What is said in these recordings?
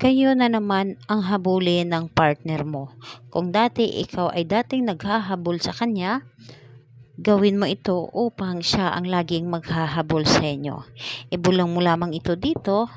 Kayo na naman ang habulin ng partner mo. Kung dati ikaw ay dating naghahabol sa kanya, gawin mo ito upang siya ang laging maghahabol sa inyo. Ibulong mo lamang ito dito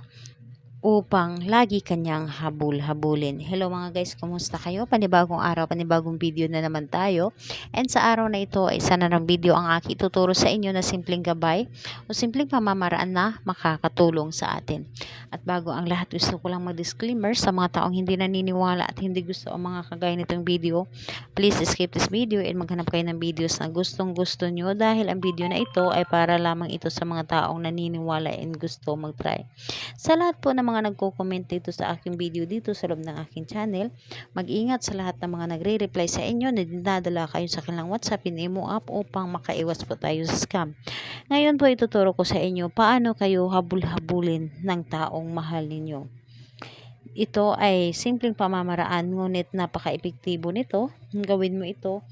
upang lagi kanyang habulin. Hello mga guys, kumusta kayo? Panibagong araw, panibagong video na naman tayo. And sa araw na ito ay isa na ng video ang aking ituturo sa inyo na simpleng gabay o simpleng pamamaraan na makakatulong sa atin. At bago ang lahat, gusto ko lang mag-disclaimer sa mga taong hindi naniniwala at hindi gusto ang mga kagaya nitong video. Please skip this video and maghanap kayo ng videos na gustong gusto nyo, dahil ang video na ito ay para lamang ito sa mga taong naniniwala and gusto mag-try. Sa lahat po ng mga nagko-comment dito sa aking video dito sa loob ng aking channel, mag-ingat sa lahat ng mga nagre-reply sa inyo na dinadala kayo sa kanilang WhatsApp in Imo app upang makaiwas po tayo sa scam. Ngayon po ituturo ko sa inyo paano kayo habul-habulin ng taong mahal ninyo. Ito ay simpleng pamamaraan ngunit napaka-epektibo nito. Gawin mo ito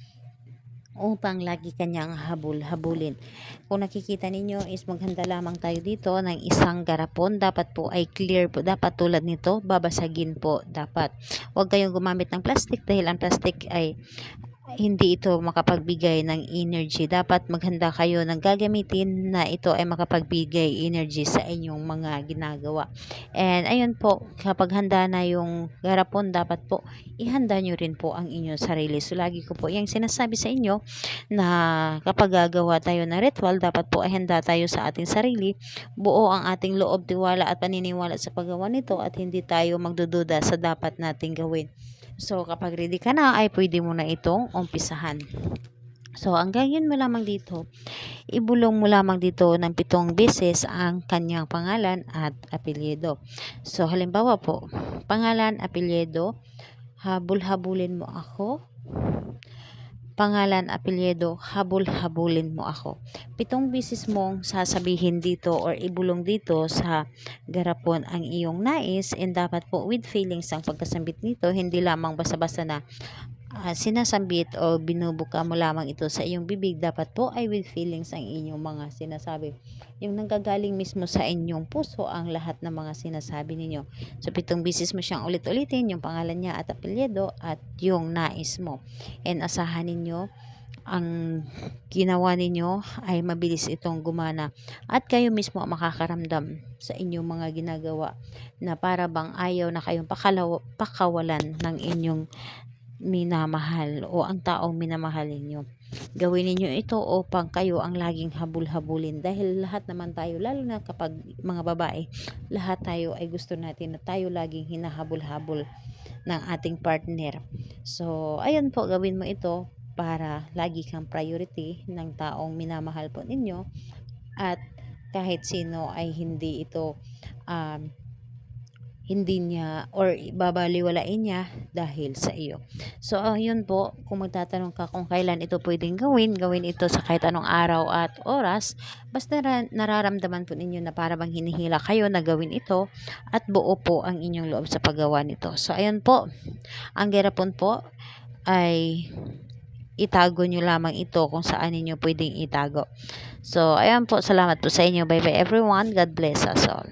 upang lagi kanyang habulin. Kung nakikita ninyo is maghanda lamang tayo dito ng isang garapon. Dapat po ay clear po. Dapat tulad nito, babasagin po dapat. Huwag kayong gumamit ng plastic dahil ang plastic ay hindi ito makapagbigay ng energy. Dapat maghanda kayo ng gagamitin na ito ay makapagbigay energy sa inyong mga ginagawa. And ayun po, kapag handa na yung garapon, dapat po ihanda nyo rin po ang inyong sarili. So lagi ko po yung sinasabi sa inyo na kapag gagawa tayo ng ritual, dapat po ay handa tayo sa ating sarili. Buo ang ating loob, tiwala at paniniwala sa paggawa nito at hindi tayo magdududa sa dapat nating gawin. So, kapag ready ka na, ay pwede mo na itong umpisahan. So, ang gagawin mo lamang dito, ibulong mo lamang dito ng 7 beses ang kanyang pangalan at apelyido. So, halimbawa po, pangalan, apelyido, habul-habulin mo ako. Pangalan, apelyido, habul-habulin mo ako. 7 beses mong sasabihin dito or ibulong dito sa garapon ang iyong nais, and dapat po with feelings ang pagkasambit nito, hindi lamang basta-basta na sinasambit o binubuka mo lamang ito sa iyong bibig. Dapat po ay with feelings ang inyong mga sinasabi. Yung nanggagaling mismo sa inyong puso ang lahat ng mga sinasabi ninyo. So 7 beses mo siyang ulit-ulitin, yung pangalan niya at apelyido at yung nais mo. And asahan ninyo, ang ginawa ninyo ay mabilis itong gumana at kayo mismo ang makakaramdam sa inyong mga ginagawa na para bang ayaw na kayong pakawalan ng inyong minamahal o ang taong minamahal ninyo. Gawin ninyo ito upang kayo ang laging habul-habulin, dahil lahat naman tayo, lalo na kapag mga babae, lahat tayo ay gusto natin na tayo laging hinahabol-habol ng ating partner. So ayun po, gawin mo ito para lagi kang priority ng taong minamahal po ninyo, at kahit sino ay hindi ito hindi niya or babaliwalain niya dahil sa iyo. So ayun po, kung magtatanong ka kung kailan ito pwedeng gawin ito sa kahit anong araw at oras. Basta nararamdaman po ninyo na para bang hinihila kayo na gawin ito at buo po ang inyong loob sa paggawa nito. So ayun po, ang garapon po ay itago nyo lamang ito kung saan ninyo pwedeng itago. So ayan po, salamat po sa inyo. Bye bye everyone, God bless us all.